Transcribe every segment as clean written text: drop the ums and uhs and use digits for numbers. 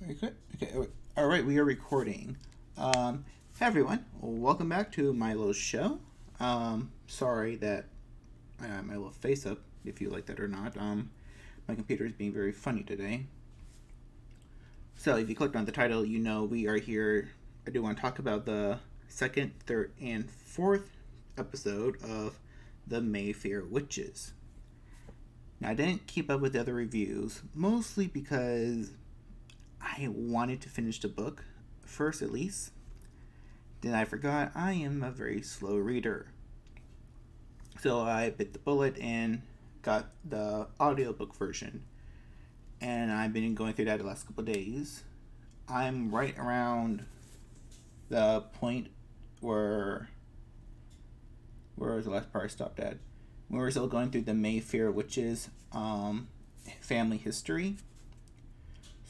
Very good. Okay. All right. We are recording. Hey everyone. Welcome back to my little show. Sorry that I have my little face up. If you like that or not. My computer is being very funny today. So if you clicked on the title, you know we are here. I do want to talk about the second, third, and fourth episode of the Mayfair Witches. Now I didn't keep up with the other reviews, mostly because I wanted to finish the book first, at least. Then I forgot I am a very slow reader. So I bit the bullet and got the audiobook version. And I've been going through that the last couple of days. I'm right around the point where was the last part I stopped at? We were still going through the Mayfair Witches family history.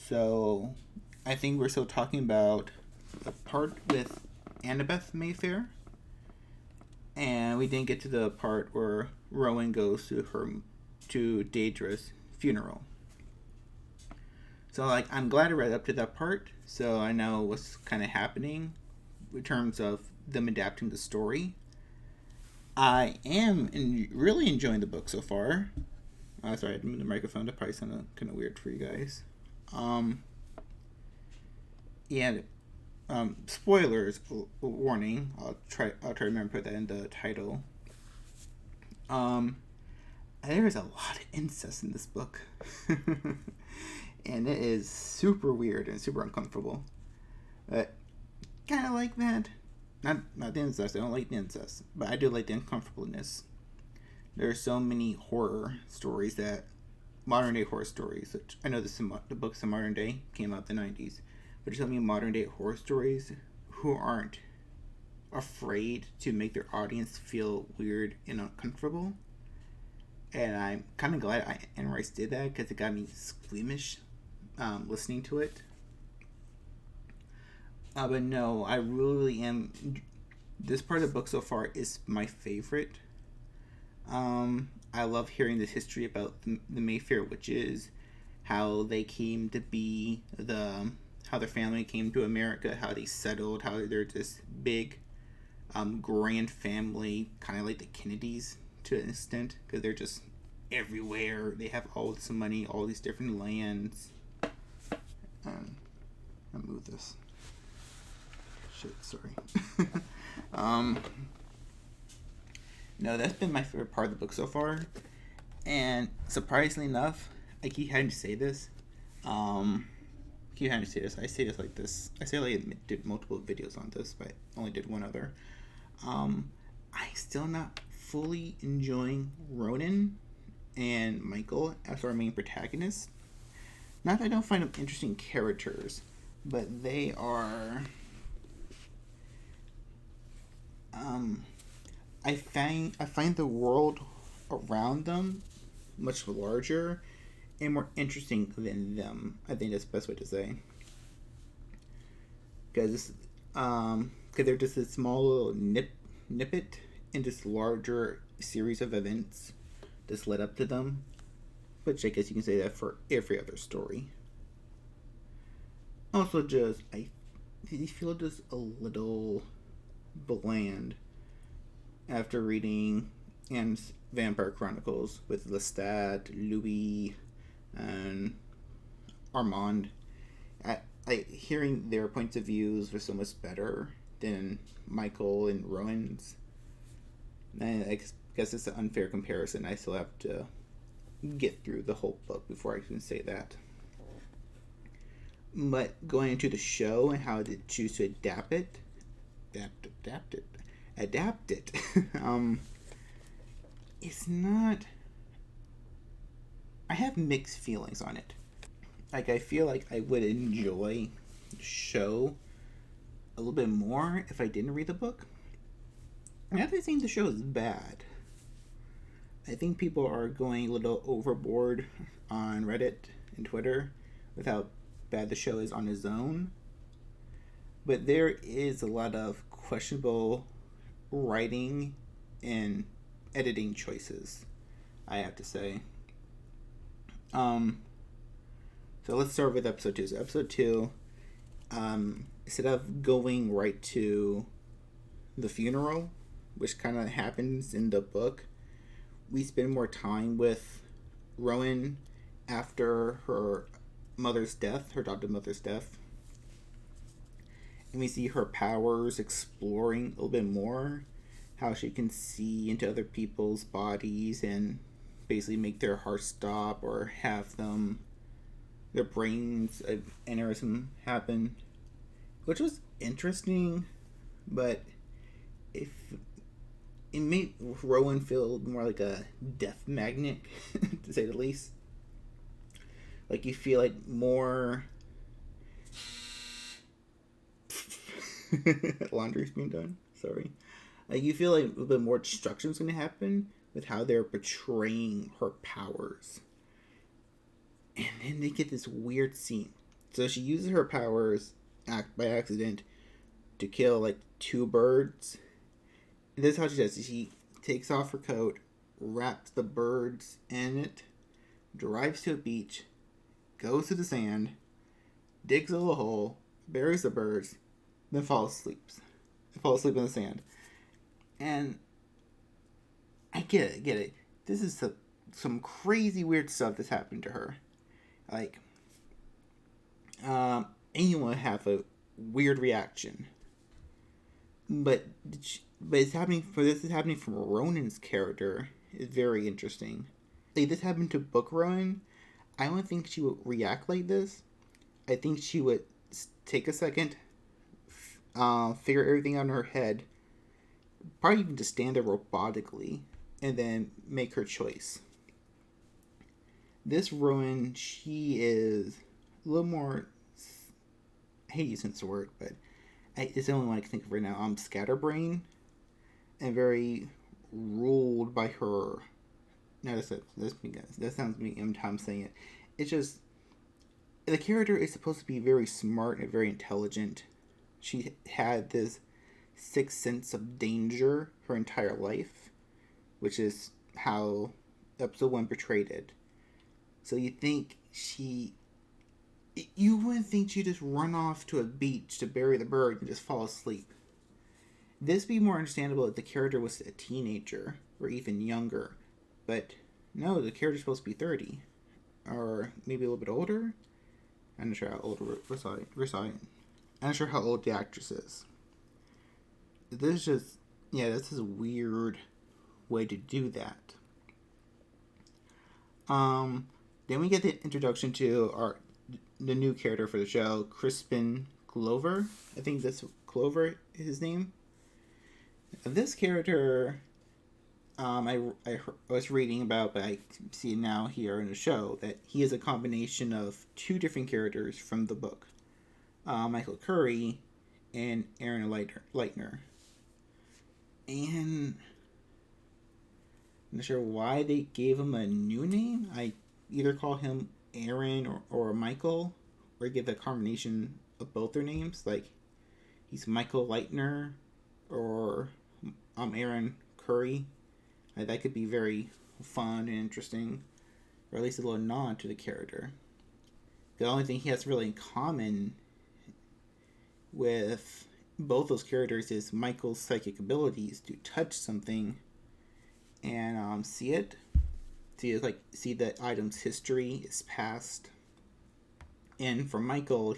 So I think we're still talking about the part with Annabeth Mayfair. And we didn't get to the part where Rowan goes to Daedra's funeral. So I'm glad I read up to that part, so I know what's kind of happening in terms of them adapting the story. I am really enjoying the book so far. Sorry, I moved the microphone. That probably sounded kind of weird for you guys. Yeah. Spoilers warning. I'll try to remember to put that in the title. There is a lot of incest in this book. And it is super weird and super uncomfortable. But kind of like that. Not the incest. I don't like the incest, but I do like the uncomfortableness. There are so many horror stories modern day horror stories. Which I know the books in modern day came out in the 90s, but there's so many modern day horror stories who aren't afraid to make their audience feel weird and uncomfortable. And I'm kind of glad Anne Rice did that because it got me squeamish listening to it. But no, I really am. This part of the book so far is my favorite. I love hearing this history about the Mayfair witches, how they came to be, how their family came to America, how they settled, how they're this big, grand family, kind of like the Kennedys to an extent, because they're just everywhere. They have all this money, all these different lands. I'll move this. Shit, sorry. No, that's been my favorite part of the book so far. And surprisingly enough, I keep having to say this. I say this like this. I did multiple videos on this, but I only did one other. I'm still not fully enjoying Ronan and Michael as our main protagonists. Not that I don't find them interesting characters, but they are. I find the world around them much larger and more interesting than them. I think that's the best way to say. Because they're just a small little nippet in this larger series of events that's led up to them. Which I guess you can say that for every other story. Also, I feel just a little bland after reading Anne's Vampire Chronicles with Lestat, Louis, and Armand. Hearing their points of views was so much better than Michael and Rowan's. And I guess it's an unfair comparison. I still have to get through the whole book before I can say that. But going into the show and how they choose to adapt it. It's not. I have mixed feelings on it. I feel like I would enjoy the show a little bit more if I didn't read the book. I'm not saying the show is bad. I think people are going a little overboard on Reddit and Twitter with how bad the show is on its own. But there is a lot of questionable writing and editing choices, I have to say. So let's start with episode 2. So episode 2, instead of going right to the funeral, which kind of happens in the book, we spend more time with Rowan after her mother's death, her adopted mother's death. And we see her powers exploring a little bit more, how she can see into other people's bodies and basically make their hearts stop or have them, their brains aneurysm happen, which was interesting, but if it made Rowan feel more like a death magnet, to say the least. Like you feel like more laundry's being done. Sorry. Like you feel like a little bit more destruction's going to happen with how they're portraying her powers. And then they get this weird scene. So she uses her powers by accident to kill like 2 birds. And this is how she does it. She takes off her coat, wraps the birds in it, drives to a beach, goes to the sand, digs a little hole, buries the birds, then falls asleep in the sand. And I get it. This is some crazy weird stuff that's happened to her. Like, anyone would have a weird reaction. But it's happening from Ronan's character. Is very interesting. Like, this happened to Book Rowan. I don't think she would react like this. I think she would take a second, figure everything out in her head, probably even just stand there robotically, and then make her choice. This Rowan, she is a little more, I hate using this word, but it's the only one I can think of right now. Scatterbrain, and very ruled by her. No, that sounds me. I'm saying it. It's just the character is supposed to be very smart and very intelligent. She had this sixth sense of danger her entire life, which is how episode 1 portrayed it. So you wouldn't think she'd just run off to a beach to bury the bird and just fall asleep. This would be more understandable if the character was a teenager or even younger. But no, the character's supposed to be 30. Or maybe a little bit older. I'm not sure how old I'm not sure how old the actress is. This is a weird way to do that. Then we get the introduction to the new character for the show, Crispin Glover. I think that's Clover is his name. This character, I was reading about, but I see it now here in the show, that he is a combination of 2 different characters from the book. Michael Curry and Aaron Leitner. And I'm not sure why they gave him a new name. I either call him Aaron or Michael, or give a combination of both their names. Like, he's Michael Leitner or Aaron Curry. That could be very fun and interesting, or at least a little nod to the character. The only thing he has really in common with both those characters is Michael's psychic abilities to touch something and see it. See that item's history is past. And from Michael,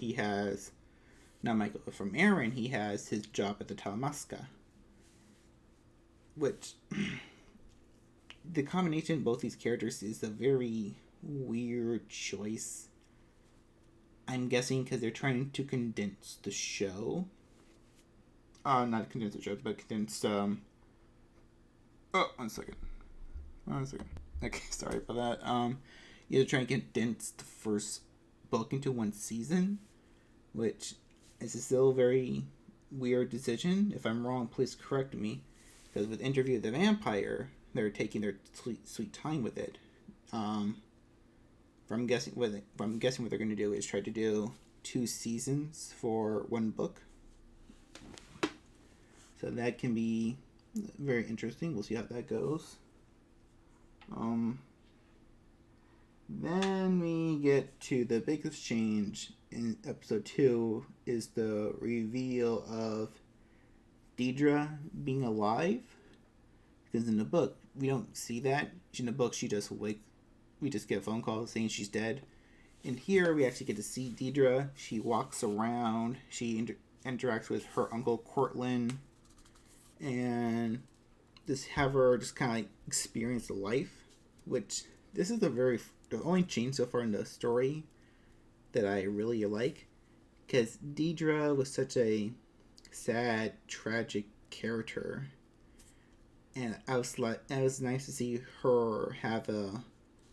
from Aaron, he has his job at the Talamasca. Which, the combination of both these characters is a very weird choice. I'm guessing because they're trying to condense the show. Not condense the show, but condense, one second. Okay, sorry about that. They're trying to condense the first book into 1 season, which is still a very weird decision. If I'm wrong, please correct me. Because with Interview with the Vampire, they're taking their sweet time with it. I'm guessing what they're going to do is try to do 2 seasons for 1 book. So that can be very interesting. We'll see how that goes. Then we get to the biggest change in episode 2 is the reveal of Deidre being alive. Because in the book, we don't see that. In the book, we just get a phone call saying she's dead. And here, we actually get to see Deidre. She walks around. She interacts with her uncle Cortland, and just have her just kind of like experience the life. Which this is the only change so far in the story that I really like, because Deidre was such a sad, tragic character, and it was nice to see her have a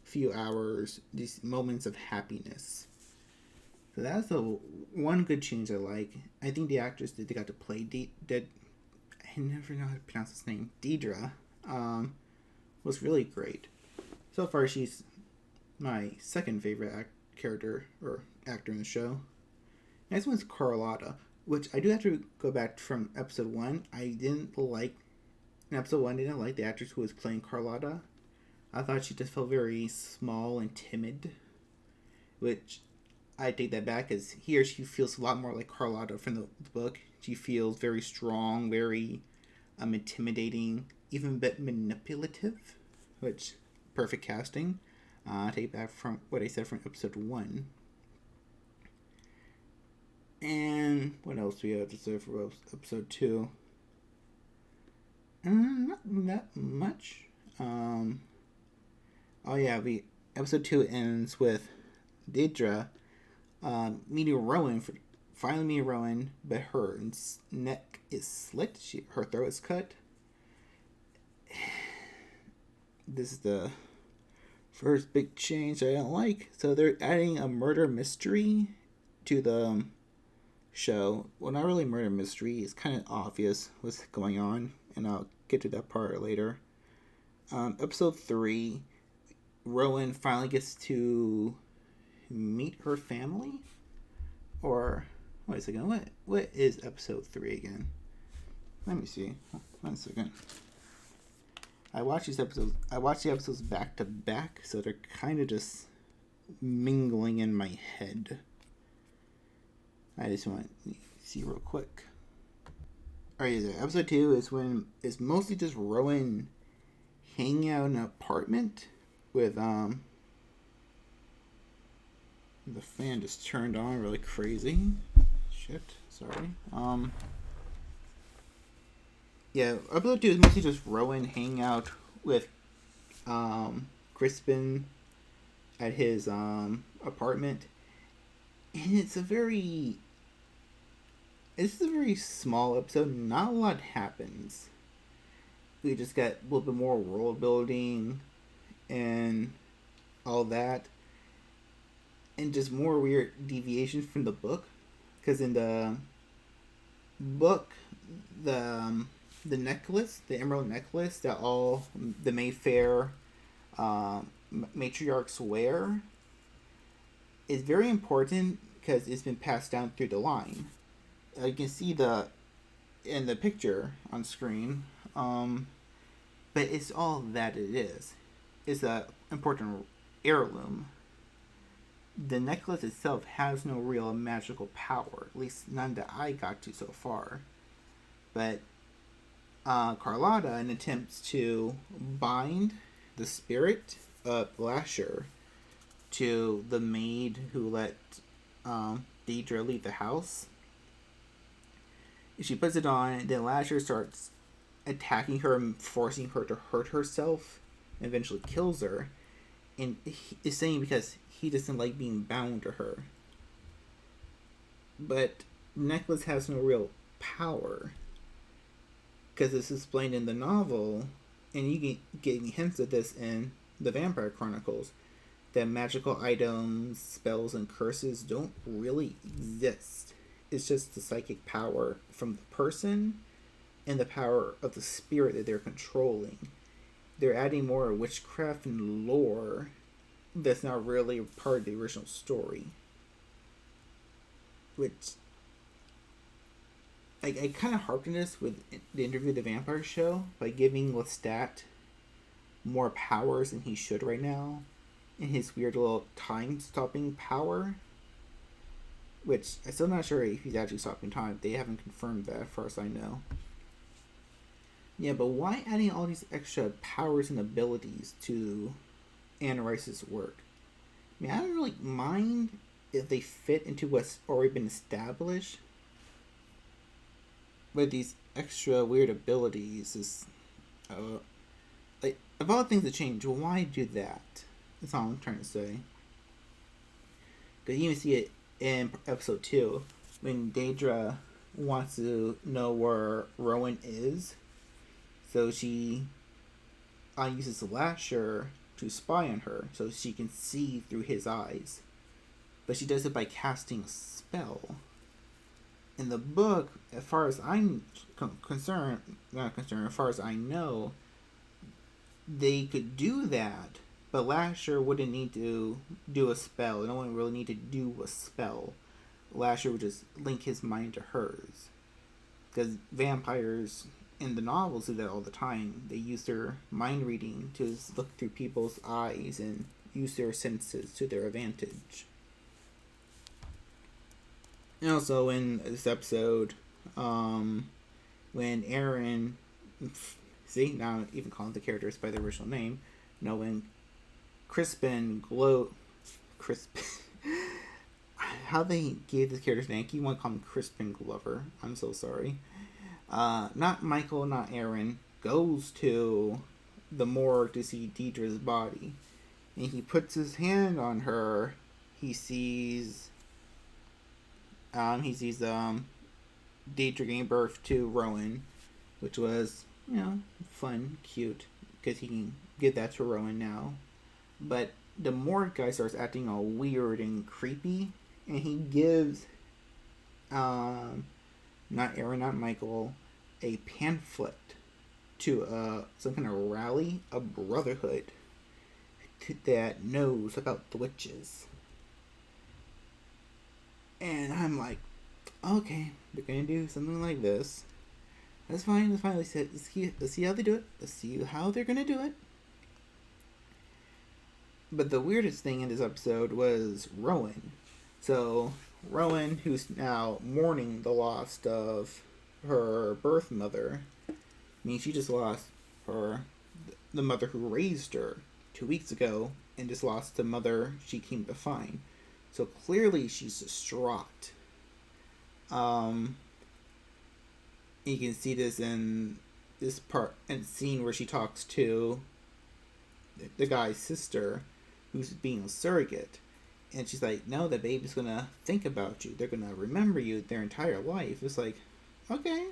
few hours, these moments of happiness. So that's the one good change I like. I think the actress that they got to play I never know how to pronounce his name, Deidre, was really great. So far, she's my second favorite character or actor in the show. Next one's Carlotta, which I do have to go back from episode 1. In episode 1, I didn't like the actress who was playing Carlotta. I thought she just felt very small and timid, which I take that back, as here she feels a lot more like Carlotta from the book. She feels very strong, very intimidating, even a bit manipulative, which perfect casting. I take back from what I said from episode 1. And what else do we have to say for episode 2? Not that much. Episode 2 ends with Deidre meeting Rowan, finally meeting Rowan, but her neck is slit. Her throat is cut. This is the first big change I don't like. So they're adding a murder mystery to the show. Well, not really murder mystery. It's kind of obvious what's going on, and I'll get to that part later. Episode 3, Rowan finally gets to meet her family. Or, wait a second, what is episode 3 again? Let me see. 1 second. I watch the episodes back to back, so they're kind of just mingling in my head. I just want to see real quick. Alright, episode 2 is mostly just Rowan hanging out in an apartment with the fan just turned on really crazy. Shit, sorry. Episode 2 is mostly just Rowan hanging out with Crispin at his apartment, and it's a very small episode. Not a lot happens. We just got a little bit more world building and all that, and just more weird deviations from the book. Because in the book, the necklace, the emerald necklace that all the Mayfair matriarchs wear, is very important because it's been passed down through the line. You can see in the picture on screen, but it's all that it is. It's a important heirloom. The necklace itself has no real magical power, at least none that I got to so far. But Carlotta, in attempts to bind the spirit of Lasher to the maid who let Deidre leave the house, she puts it on, then Lasher starts attacking her and forcing her to hurt herself, and eventually kills her. And is saying because he doesn't like being bound to her. But necklace has no real power, because it's explained in the novel, and you get hints of this in the Vampire Chronicles, that magical items, spells, and curses don't really exist. It's just the psychic power from the person and the power of the spirit that they're controlling. They're adding more witchcraft and lore that's not really part of the original story. Which I kind of harped on this with the interview of the Vampire Show by giving Lestat more powers than he should right now. and his weird little time-stopping power, which I'm still not sure if he's actually stopping time. They haven't confirmed that, as far as I know. Yeah, but why adding all these extra powers and abilities to Anne Rice's work? I mean, I don't really mind if they fit into what's already been established, but these extra weird abilities is, like, of all things to change, why do that? That's all I'm trying to say. Because you even see it in episode 2 when Daedra wants to know where Rowan is, so she uses the Lasher to spy on her so she can see through his eyes. But she does it by casting a spell. In the book, as far as I'm concerned, as far as I know, they could do that, but Lasher wouldn't need to do a spell. No one really need to do a spell. Lasher would just link his mind to hers. Because vampires in the novels do that all the time. They use their mind reading to look through people's eyes and use their senses to their advantage. And also in this episode, when Aaron, see, now I'm even calling the characters by their original name, when Crispin how they gave the character's name, you want to call him Crispin Glover, I'm so sorry. Not Michael, not Aaron, goes to the morgue to see Deidre's body. And he puts his hand on her. He sees Deidre giving birth to Rowan, which was, fun, cute, because he can give that to Rowan now. But the morgue guy starts acting all weird and creepy, and he gives, not Aaron, not Michael, a pamphlet to some kind of rally, a brotherhood that knows about the witches. And I'm like, okay, they're gonna do something like this. That's fine. Let's see how they do it. Let's see how they're gonna do it. But the weirdest thing in this episode was Rowan. So Rowan, who's now mourning the loss of her birth mother, she just lost the mother who raised her 2 weeks ago, and just lost the mother she came to find. So clearly she's distraught. You can see this in this part and scene where she talks to the guy's sister, who's being a surrogate, and she's like, "No, the baby's gonna think about you. They're gonna remember you their entire life." It's like, okay,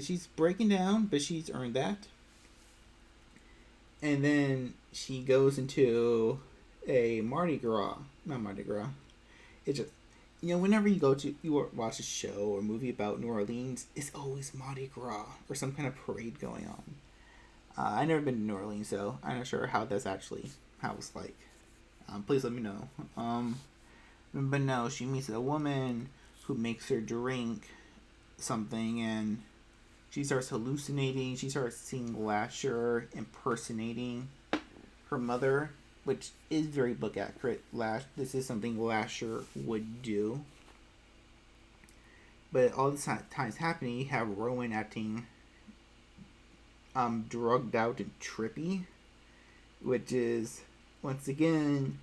she's breaking down, but she's earned that. And then she goes into a not Mardi Gras. It's just, whenever you watch a show or movie about New Orleans, it's always Mardi Gras or some kind of parade going on. I've never been to New Orleans, so I'm not sure how it's like. Please let me know. But no, she meets a woman who makes her drink something, and she starts hallucinating. She starts seeing Lasher impersonating her mother, which is very book accurate. This is something Lasher would do. But all this time is happening, you have Rowan acting drugged out and trippy, which is, once again,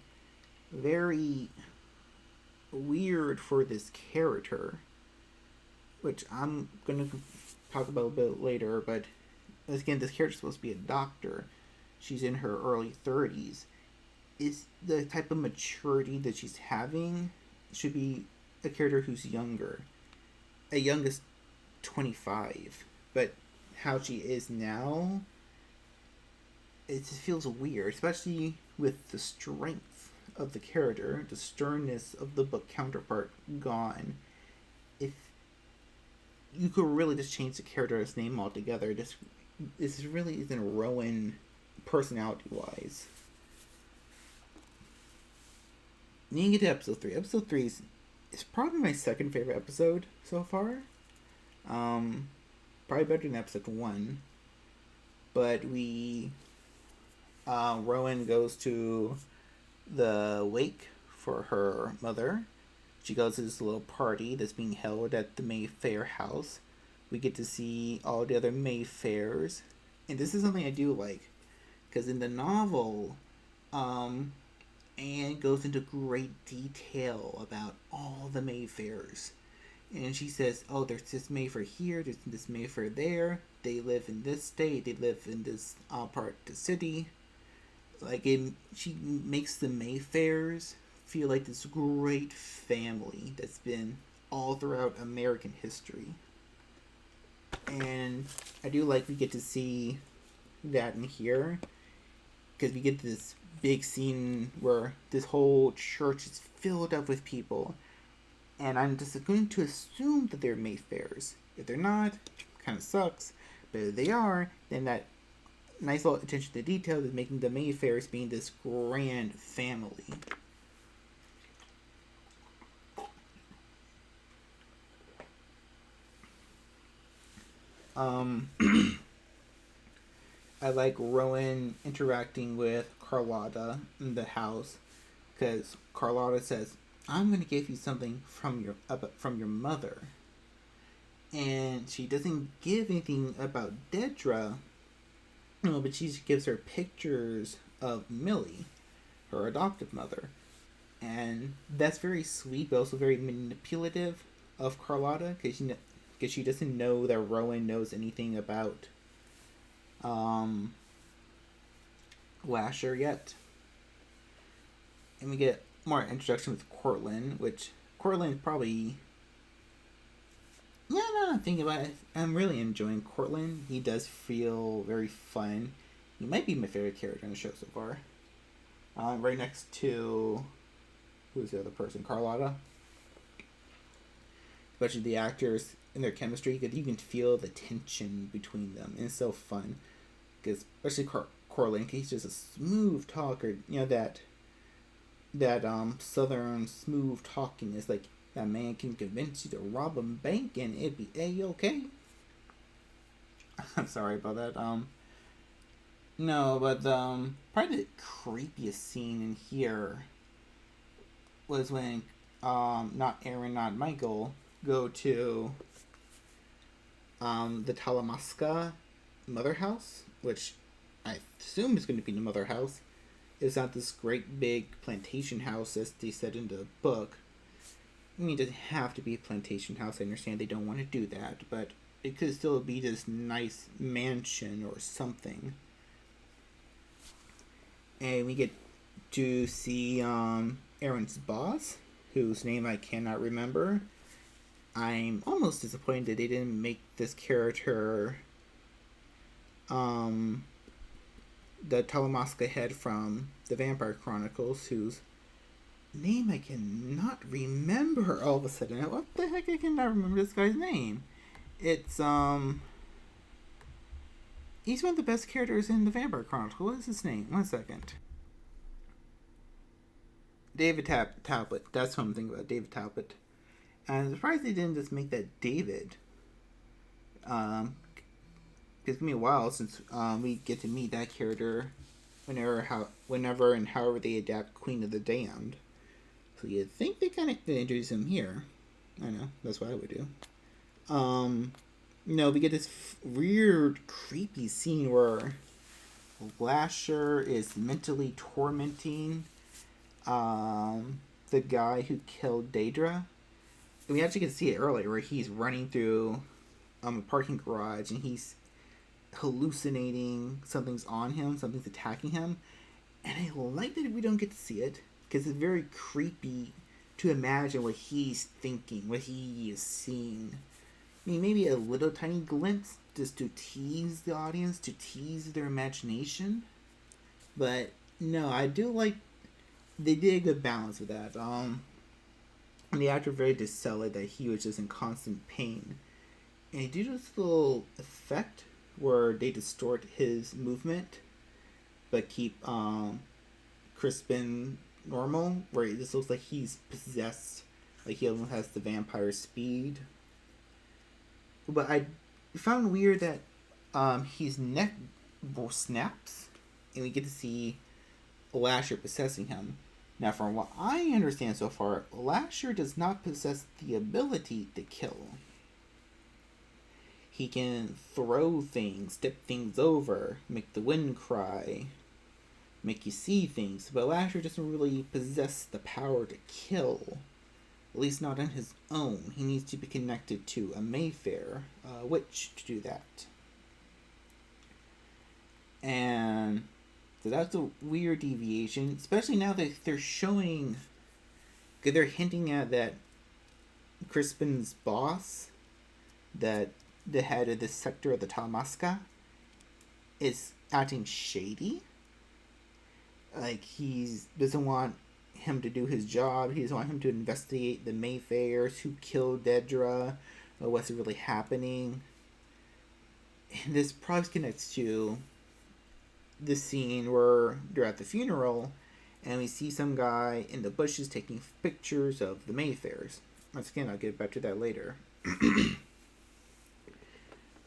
very weird for this character, which I'm going to talk about a bit later. But again, this character's supposed to be a doctor. She's in her early 30s. Is the type of maturity that she's having should be a character who's younger. A youngest 25. But how she is now, it just feels weird, especially with the strength of the character, the sternness of the book counterpart gone. If you could really just change the character's name altogether, this really isn't Rowan personality-wise. Then you get to episode 3. Episode 3 is probably my second favorite episode so far. Probably better than episode 1. But Rowan goes to the wake for her mother. She goes to this little party that's being held at the Mayfair house. We get to see all the other Mayfairs. And this is something I do like. Because in the novel, Anne goes into great detail about all the Mayfairs. And she says, oh, there's this Mayfair here, there's this Mayfair there. They live in this state, they live in this part of the city. She makes the Mayfairs feel like this great family that's been all throughout American history. And I do like we get to see that in here, because we get this big scene where this whole church is filled up with people, and I'm just going to assume that they're Mayfairs. If they're not, kind of sucks, but if they are, then that nice little attention to detail is making the Mayfairs being this grand family. I like Rowan interacting with Carlotta in the house, because Carlotta says, "I'm going to give you something from your mother," and she doesn't give anything about Dedra. No, but she gives her pictures of Millie, her adoptive mother, and that's very sweet, but also very manipulative of Carlotta, because she doesn't know that Rowan knows anything about Lasher yet. And we get more introduction with Cortland, which Cortland probably, yeah, now I'm thinking about it, I'm really enjoying Cortland. He does feel very fun. He might be my favorite character in the show so far. Right next to, who's the other person? Carlotta. Especially the actors and their chemistry, because you can feel the tension between them, and it's so fun. Because especially Cortland, he's just a smooth talker. You know, that southern smooth talking is like, that man can convince you to rob a bank and it'd be A-okay. I'm sorry about that. No, but probably the creepiest scene in here was when not Aaron, not Michael go to the Talamasca mother house, which I assume is going to be the mother house. It's not this great big plantation house as they said in the book. I mean, it doesn't have to be a plantation house. I understand they don't want to do that, but it could still be this nice mansion or something. And we get to see Aaron's boss, whose name I cannot remember. I'm almost disappointed that they didn't make this character the Talamasca head from the Vampire Chronicles, whose name I cannot remember all of a sudden. What the heck? I cannot remember this guy's name. It's he's one of the best characters in the Vampire Chronicles. What is his name? 1 second. David Talbot. That's what I'm thinking about. David Talbot. And I'm surprised they didn't just make that David. It's gonna be a while since we get to meet that character whenever and however they adapt Queen of the Damned. So you'd think they kind of introduce him here. I know, that's what I would do. We get this weird, creepy scene where Lasher is mentally tormenting the guy who killed Daedra. And we actually get to see it earlier where he's running through a parking garage and he's hallucinating something's on him, something's attacking him. And I like that we don't get to see it, because it's very creepy to imagine what he's thinking, what he is seeing. I mean, maybe a little tiny glimpse just to tease the audience, to tease their imagination. But no, I do like they did a good balance with that. And the actor very did sell it that he was just in constant pain. And they do this little effect where they distort his movement, but keep Crispin normal, where it just looks like he's possessed, like he almost has the vampire speed. But I found weird that his neck snaps, and we get to see Lasher possessing him. Now, from what I understand so far, Lasher does not possess the ability to kill. He can throw things, tip things over, make the wind cry, make you see things, but Lasher doesn't really possess the power to kill. At least not on his own. He needs to be connected to a Mayfair witch to do that. And so that's a weird deviation, especially now that they're showing, they're hinting at that Crispin's boss, that the head of this sector of the Talamasca, is acting shady. Like, he doesn't want him to do his job. He doesn't want him to investigate the Mayfairs, who killed Dedra, or what's really happening. And this probably connects to the scene where they're at the funeral, and we see some guy in the bushes taking pictures of the Mayfairs. Once again, I'll get back to that later.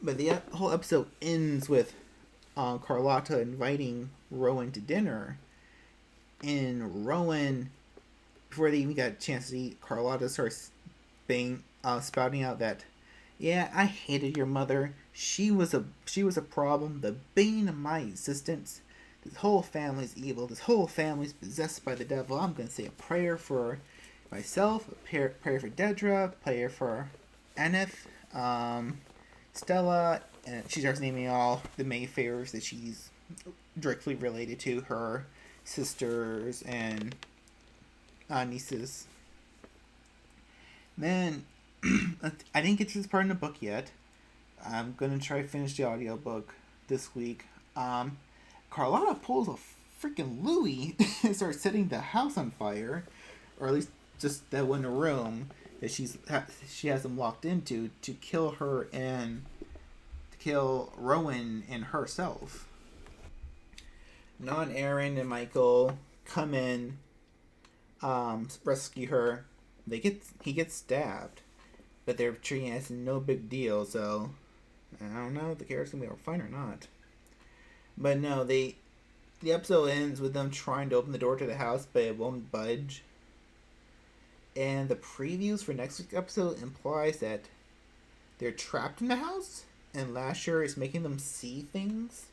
But the whole episode ends with Carlotta inviting Rowan to dinner. And Rowan, before they even got a chance to eat, Carlotta starts spouting out that, yeah, I hated your mother. She was a problem, the bane of my existence. This whole family's evil. This whole family's possessed by the devil. I'm gonna say a prayer for myself, a prayer for Dedra, a prayer for Aneth, Stella, and she starts naming all the Mayfairs that she's directly related to, her sisters and nieces. Man, I didn't get to this part in the book yet. I'm gonna try to finish the audiobook this week. Carlotta pulls a freaking Louie and starts setting the house on fire, or at least just that one room that she has them locked into, to kill her and to kill Rowan and herself. Aaron and Michael come in, rescue her. He gets stabbed, but they're treating it as no big deal. So I don't know if the character's gonna be fine or not. But no, the episode ends with them trying to open the door to the house, but it won't budge. And the previews for next week's episode implies that they're trapped in the house, and Lasher is making them see things.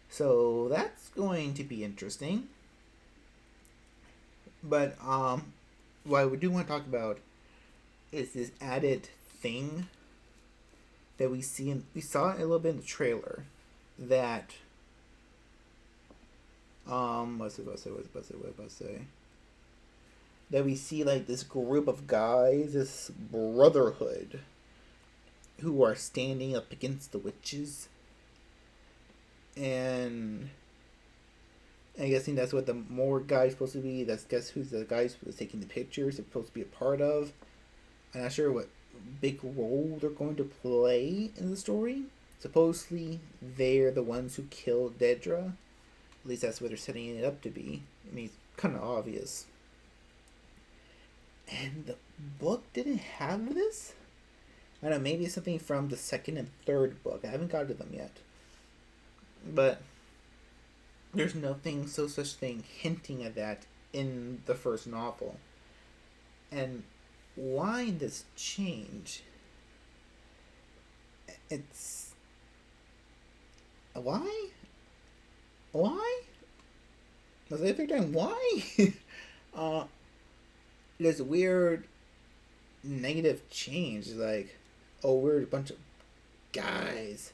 So that's going to be interesting. But what I do want to talk about is this added thing that we saw it a little bit in the trailer. That what's it about to say? That we see like this group of guys, this brotherhood, who are standing up against the witches. And I'm guessing that's what the more guy's supposed to be. Guess who's the guy who's taking the pictures. They're supposed to be a part of. I'm not sure what big role they're going to play in the story. Supposedly, they're the ones who killed Dedra. At least that's what they're setting it up to be. I mean, it's kind of obvious. And the book didn't have this? I don't know, maybe it's something from the second and third book. I haven't got to them yet. But there's such thing hinting at that in the first novel. And why this change? It's... Why? I was like, third time, why? There's a weird negative change. Like, oh, we're a bunch of guys.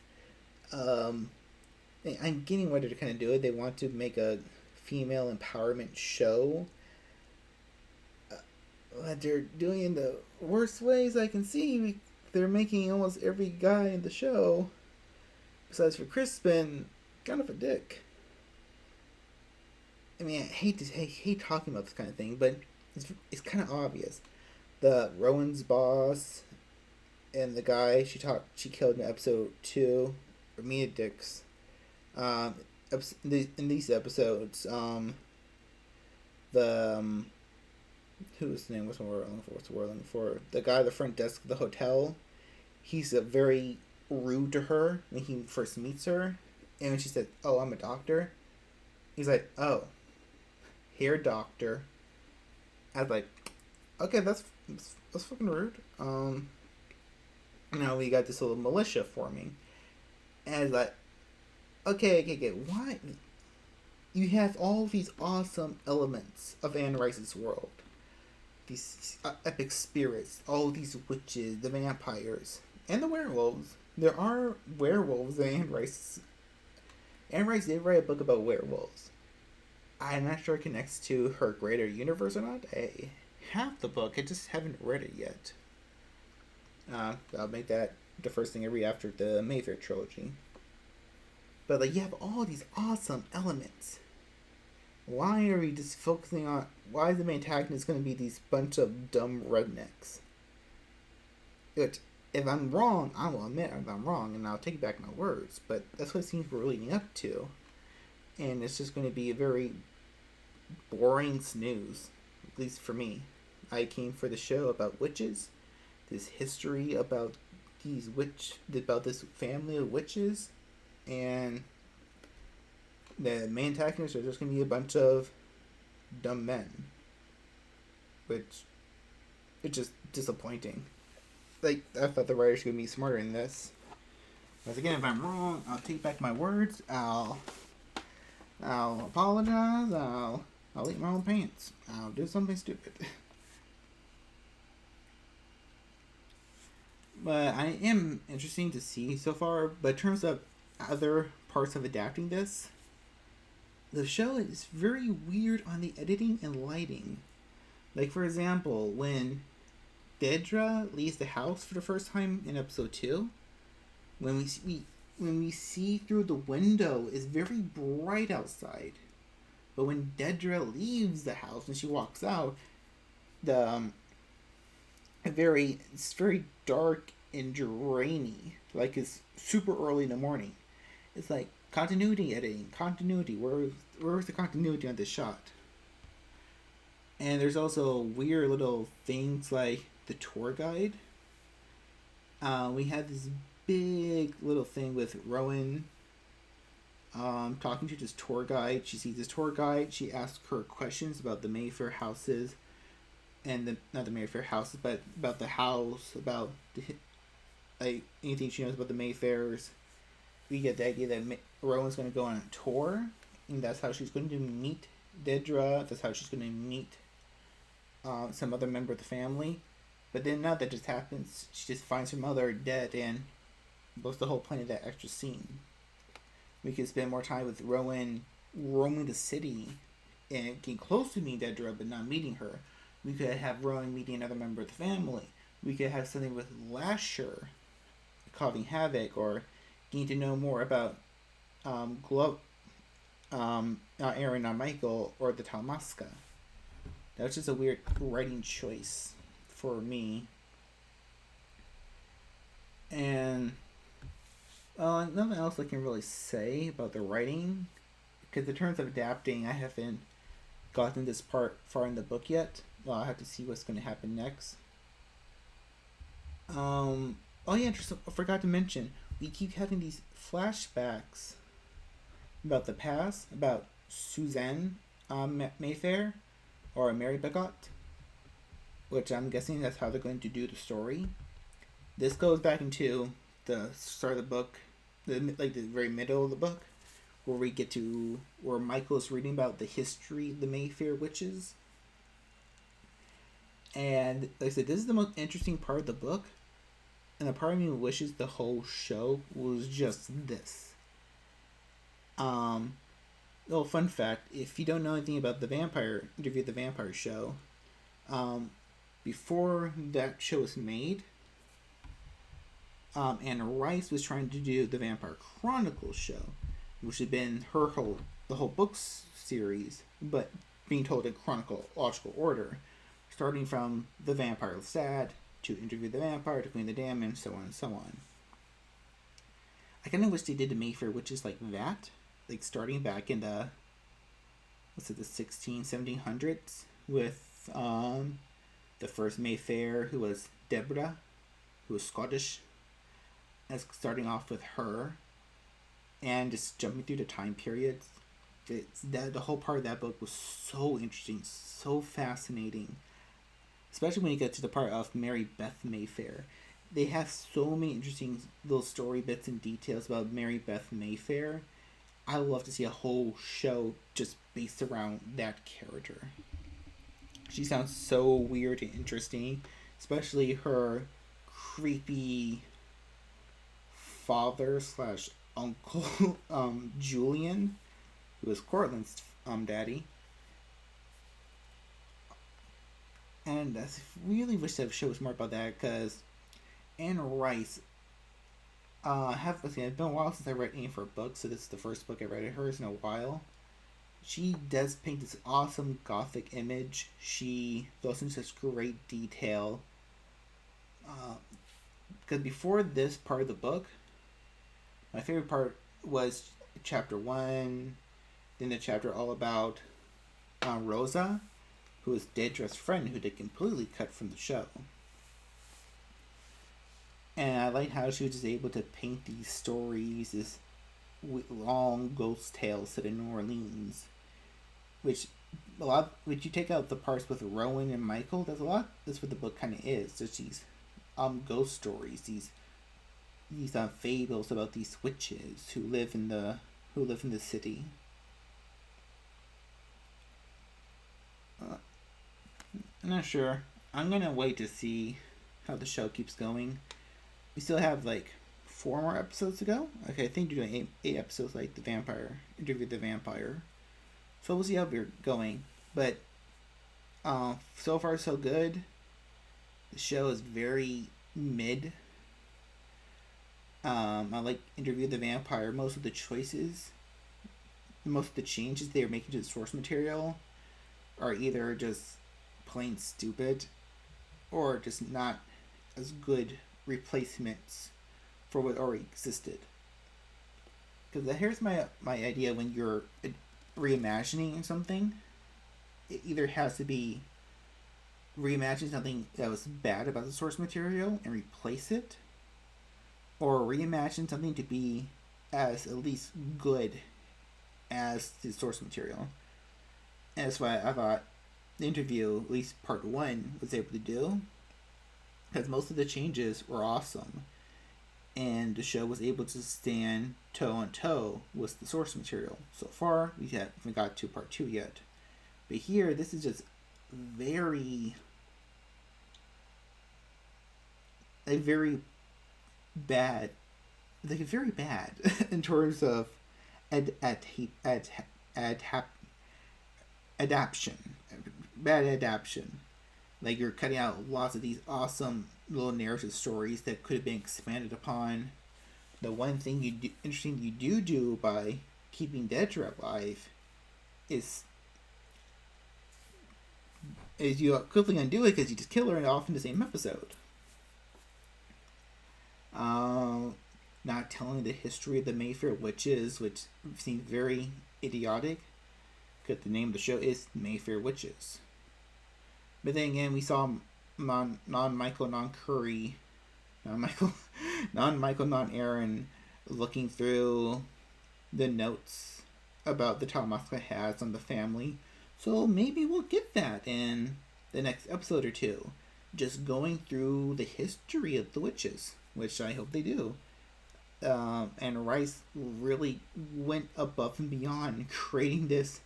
I'm getting what they're kind of doing. They want to make a female empowerment show. But they're doing it in the worst ways I can see. They're making almost every guy in the show, besides for Crispin, kind of a dick. I mean, I hate talking about this kind of thing, but it's kind of obvious. The Rowan's boss and the guy she killed in episode 2 are Mia dicks. In these episodes, who's the name? What's the word I'm looking for? The guy at the front desk of the hotel. He's very rude to her when he first meets her, and when she said, "Oh, I'm a doctor," he's like, "Oh." hair doctor. I was like, okay, that's fucking rude. We got this little militia forming, and I was like, okay, why? You have all these awesome elements of Anne Rice's world, these epic spirits, all these witches, the vampires, and the werewolves. There are werewolves in Anne Rice. Anne Rice did write a book about werewolves. I'm not sure it connects to her greater universe or not. I have the book, I just haven't read it yet. I'll make that the first thing I read after the Mayfair trilogy. But like, you have all these awesome elements. Why are we just focusing on? Why is the main antagonist going to be these bunch of dumb rednecks? Which, if I'm wrong, I will admit if I'm wrong, and I'll take back my words. But that's what it seems we're leading up to, and it's just going to be a very boring snooze, at least for me. I came for the show about witches, this history about about this family of witches, and the main antagonists are just going to be a bunch of dumb men, which it's just disappointing. Like, I thought the writers were going to be smarter in this. Once again, if I'm wrong, I'll take back my words. I'll apologize. I'll eat my own pants. I'll do something stupid. But I am interesting to see so far. But in terms of other parts of adapting this, the show is very weird on the editing and lighting. Like, for example, when Dedra leaves the house for the first time in episode 2, when we see through the window, it's very bright outside. But when Dedra leaves the house and she walks out, it's very dark and drainy. Like, it's super early in the morning. It's like continuity editing. Continuity. Where's the continuity on this shot? And there's also weird little things like the tour guide. We had this big little thing with Rowan talking to this tour guide. She sees this tour guide. She asks her questions about the Mayfair houses, and not the Mayfair houses, but about the house, about like anything she knows about the Mayfairs. We get the idea that Rowan's going to go on a tour, and that's how she's going to meet Dedra. That's how she's going to meet some other member of the family. But then now that just happens, she just finds her mother dead, and what's the whole point of that extra scene? We could spend more time with Rowan roaming the city and getting close to meeting Dedra, but not meeting her. We could have Rowan meeting another member of the family. We could have something with Lasher causing havoc, or getting to know more about Aaron, not Michael, or the Talmasca. That was just a weird writing choice for me. And nothing else I can really say about the writing, because in terms of adapting, I haven't gotten this part far in the book yet. Well, I have to see what's going to happen next. Oh yeah, I forgot to mention, we keep having these flashbacks about the past, about Suzanne Mayfair, or Mary Begot, which I'm guessing that's how they're going to do the story. This goes back into the start of the book, the very middle of the book, where Michael's reading about the history of the Mayfair witches. And like I said, this is the most interesting part of the book, and the part of me wishes the whole show was just this. Little fun fact: if you don't know anything about the Interview with the Vampire show, before that show was made, Anne Rice was trying to do the Vampire Chronicles show, which had been the whole books series, but being told in chronological order, starting from The Vampire Sad to Interview the Vampire to Queen the Damned, and so on and so on. I kind of wish they did the Mayfair Witches like that, like starting back in the 1700s with the first Mayfair, who was Deborah, who was Scottish, as starting off with her, and just jumping through the time periods. The whole part of that book was so interesting, so fascinating, especially when you get to the part of Mary Beth Mayfair. They have so many interesting little story bits and details about Mary Beth Mayfair. I would love to see a whole show just based around that character. She sounds so weird and interesting, especially her creepy father slash uncle, Julian, who was Cortland's daddy. And I really wish that show was more about that, because Anne Rice, it's been a while since I read any of her books, so this is the first book I read of hers in a while. She does paint this awesome gothic image. She goes into such great detail. Because before this part of the book, my favorite part was chapter 1, then the chapter all about Rosa, who was Deidre's friend, who they completely cut from the show. And I like how she was just able to paint these stories, this long ghost tales set in New Orleans, which you take out the parts with Rowan and Michael, that's what the book kind of is. There's these ghost stories, these fables about these witches who live in the city. I'm not sure. I'm gonna wait to see how the show keeps going. We still have like 4 more episodes to go. Okay, I think you're doing 8 episodes, like the vampire interview with the vampire. So we'll see how we're going. But so far so good. The show is very mid. I like Interview with the Vampire. Most of the changes they are making to the source material are either just plain stupid or just not as good replacements for what already existed. Because here's my idea: when you're reimagining something, it either has to be reimagine something that was bad about the source material and replace it, or reimagine something to be as at least good as the source material. And that's why I thought the interview, at least part 1, was able to do, because most of the changes were awesome, and the show was able to stand toe-on-toe with the source material. So far, we haven't got to part 2 yet. But here, this is just very bad in terms of adaption. Bad adaption. Like, you're cutting out lots of these awesome little narrative stories that could have been expanded upon. The one thing interesting you do by keeping Deidre alive is you quickly undo it because you just kill her off in the same episode. Not telling the history of the Mayfair witches, which seems very idiotic, because the name of the show is Mayfair Witches. But then again, we saw non-Michael, non-Aaron looking through the notes about the Talamasca has on the family. So maybe we'll get that in the next episode or 2. Just going through the history of the witches, which I hope they do. And Rice really went above and beyond creating this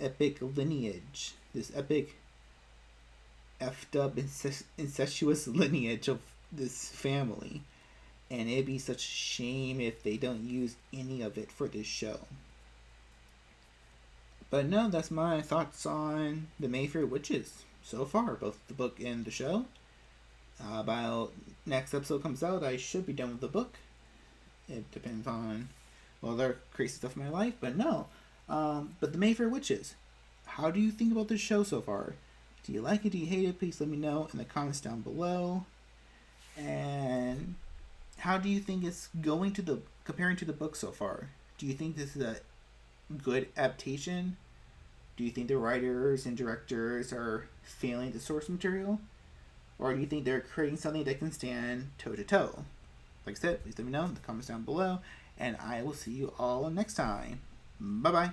epic lineage, this epic effed up incestuous lineage of this family. And it'd be such a shame if they don't use any of it for this show. But no, that's my thoughts on the Mayfair Witches so far, both the book and the show. About next episode comes out, I should be done with the book. It depends on other crazy stuff in my life, but no. But the Mayfair Witches, how do you think about this show so far? Do you like it? Do you hate it? Please let me know in the comments down below. And how do you think it's going comparing to the book so far? Do you think this is a good adaptation? Do you think the writers and directors are failing the source material? Or do you think they're creating something that can stand toe-to-toe? Like I said, please let me know in the comments down below. And I will see you all next time. Bye-bye.